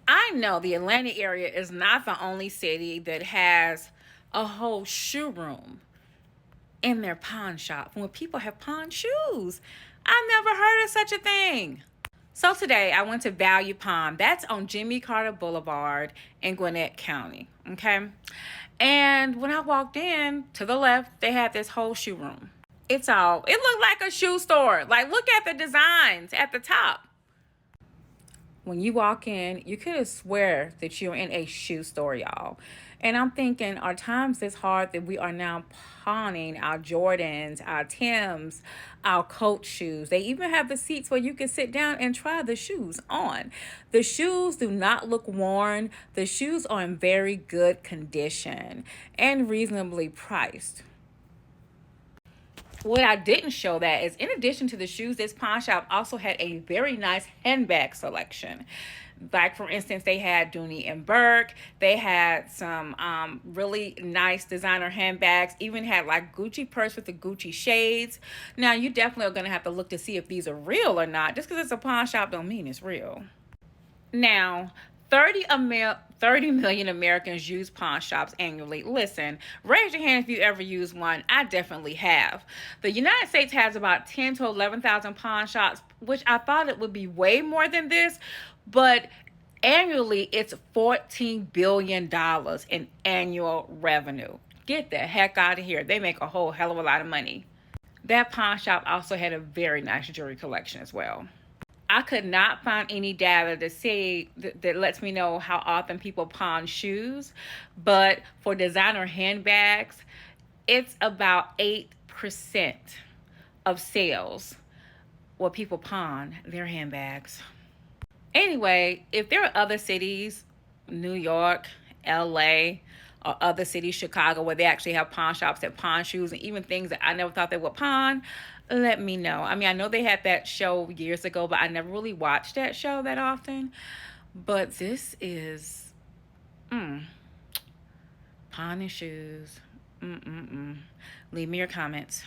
I know the Atlanta area is not the only city that has a whole shoe room in their pawn shop when people have pawn shoes. I've never heard of such a thing. So today I went to Value Pawn. That's on Jimmy Carter Boulevard in Gwinnett County. Okay. And when I walked in, to the left, they had this whole shoe room. It looked like a shoe store. Like, look at the designs at the top. When you walk in, you could swear that you're in a shoe store, y'all. And I'm thinking, are times this hard that we are now pawning our Jordans, our Tims, our Coach shoes? They even have the seats where you can sit down and try the shoes on. The shoes do not look worn. The shoes are in very good condition and reasonably priced. What I didn't show that is, in addition to the shoes, this pawn shop also had a very nice handbag selection. Like, for instance, they had Dooney and Burke. They had some really nice designer handbags. Even had like Gucci purse with the Gucci shades. Now, you definitely are going to have to look to see if these are real or not. Just because it's a pawn shop don't mean it's real. Now, 30 million Americans use pawn shops annually. Listen, raise your hand if you ever use one. I definitely have. The United States has about 10 to 11,000 pawn shops, which I thought it would be way more than this, but annually it's $14 billion in annual revenue. Get the heck out of here. They make a whole hell of a lot of money. That pawn shop also had a very nice jewelry collection as well. I could not find any data to say that lets me know how often people pawn shoes, but for designer handbags, it's about 8% of sales where people pawn their handbags. Anyway, if there are other cities, New York, LA, or other cities, Chicago, where they actually have pawn shops that pawn shoes and even things that I never thought they would pawn, let me know. I mean, I know they had that show years ago, but I never really watched that show that often. But this is pawning shoes. Leave me your comments.